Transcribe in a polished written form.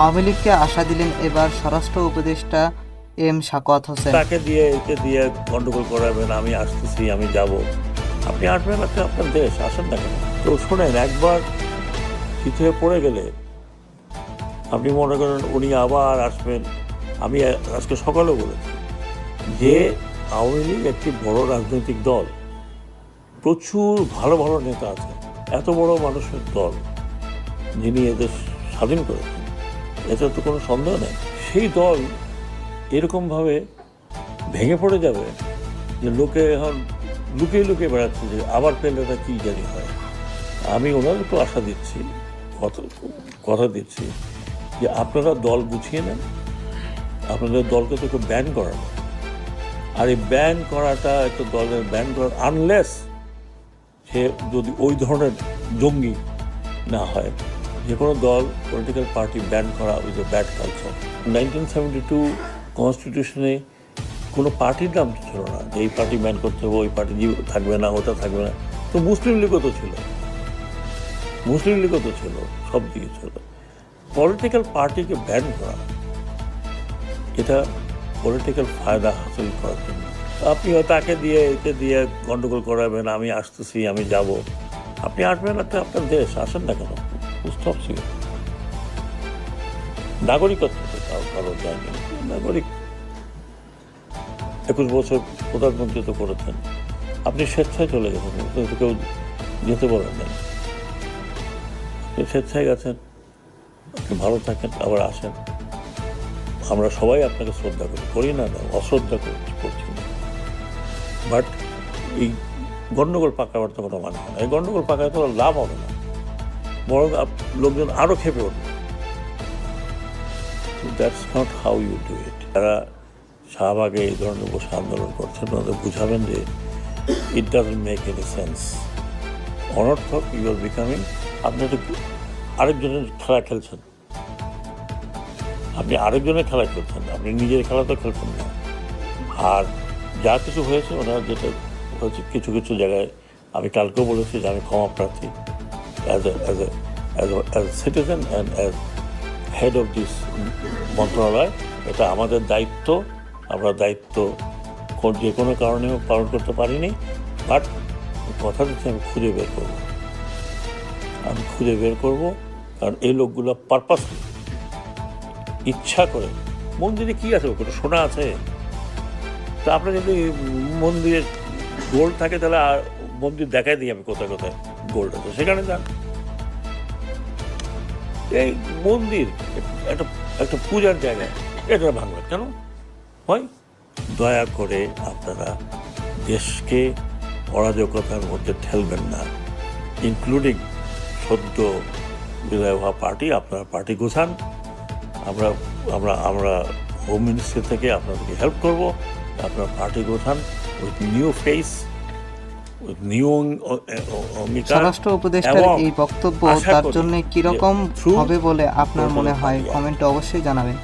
আওয়ামী লীগকে আশা দিলেন এবার স্বরাষ্ট্র উপদেষ্টা এম সাখাওয়াত হোসেন। তাকে দিয়ে একে দিয়ে গন্ডগোল করাবেন, আমি আসতেছি, আমি যাব। আপনি আসবেন, আপনার দেশ, আসেন না কেন? তো শোনেন, একবার শীত হয়ে পড়ে গেলে আপনি মনে করেন উনি আবার আসবেন। আমি আজকে সকালেও বলেছি যে আওয়ামী লীগ একটি বড় রাজনৈতিক দল, প্রচুর ভালো ভালো নেতা আছে, এত বড় মানুষের দল যিনি এদেশ স্বাধীন করেছেন, এতে তো কোনো সন্দেহ নেই। সেই দল এরকমভাবে ভেঙে পড়ে যাবে যে লোকে এখন লুকিয়ে লুকিয়ে বেড়াচ্ছে যে আবার পেলেটা কী জানি হয়। আমি ওনাদেরকেও আশা দিচ্ছি, কথা দিচ্ছি যে আপনারা দল গুছিয়ে নেন, আপনাদের দলকে তো কেউ ব্যান করানো। আর এই ব্যান করাটা একটা দলের ব্যান করার, আনলেস সে যদি ওই ধরনের জঙ্গি না হয়, যে কোনো দল পলিটিক্যাল পার্টি ব্যান করা উইথ এ ব্যাড কালচার। 1972 কনস্টিটিউশনে কোনো পার্টির নাম ছিল না যে এই পার্টি ব্যান করতে হবে, ওই পার্টি থাকবে না, ওটা থাকবে না। তো মুসলিম লীগও তো ছিল, সব দিকে ছিল। পলিটিক্যাল পার্টিকে ব্যান করা, এটা পলিটিক্যাল ফায়দা হাসিল করার জন্য। আপনিও তাকে দিয়ে একে দিয়ে গন্ডগোল করাবেন, আমি আসতেছি, আমি যাব। আপনি আসবেন, আপনার দেশ, আসেন না কেন? স্টপ ছিল নাগরিকত্ব কারো যায়নি। নাগরিক 21 বছর প্রধানমন্ত্রী তো করেছেন, আপনি স্বেচ্ছায় চলে গেছেন, কেউ যেতে বলেন নাই। আপনি স্বেচ্ছায় গেছেন, আপনি ভালো থাকেন, আবার আসেন। আমরা সবাই আপনাকে শ্রদ্ধা করি না, অশ্রদ্ধা করছি না। বাট এই গণ্ডগোল পাকাবার তো কোনো মানে হয় না। এই গণ্ডগোল পাকায় তো লাভ হবে না, বরং লোকজন আরও খেপে উঠবে। That's not how you do it. যারা শাহবাগে এই ধরনের বসে আন্দোলন করছেন, ওনাদের বুঝাবেন যে it doesn't make any sense, অনর্থক। ইউ আর বিকামিং, আপনি তো আরেকজনের খেলা খেলছেন, আপনি নিজের খেলা তো খেলছেন না। আর যা কিছু হয়েছে, ওনারা যেটা হয়েছে কিছু কিছু জায়গায়, আমি কালকেও বলেছি যে আমি ক্ষমা প্রার্থী as a citizen and as head of this মন্ত্রণালয়। এটা আমাদের দায়িত্ব, আমরা দায়িত্ব যে কোনো কারণেও পালন করতে পারিনি। বাট কথা দিচ্ছি, আমি খুঁজে বের করব, কারণ এই লোকগুলো পারপাসলি, ইচ্ছা করে। মন্দিরে কি আছে, ওখানে সোনা আছে? তা আপনার যদি মন্দিরের গোল্ড থাকে, তাহলে আর মন্দির দেখাই দিই আমি কোথায় কোথায় গোল্ড আছে, সেখানে যান। এই মন্দির একটা পূজার জায়গা, এটা ভাঙবেন কেন হয়? দয়া করে আপনারা দেশকে অরাজকতার মধ্যে ঠেলবেন না, ইনক্লুডিং সদ্য বিদায় হওয়া পার্টি। আপনারা পার্টি গোছান, আমরা হোম মিনিস্ট্রি থেকে আপনাদেরকে হেল্প করব। আপনার পার্টি গোছান with new face, with new স্বরাষ্ট্র উপদেষ্টার এই বক্তব্য তার জন্য কিরকম হবে বলে আপনার মনে হয়? কমেন্টে অবশ্যই জানাবেন।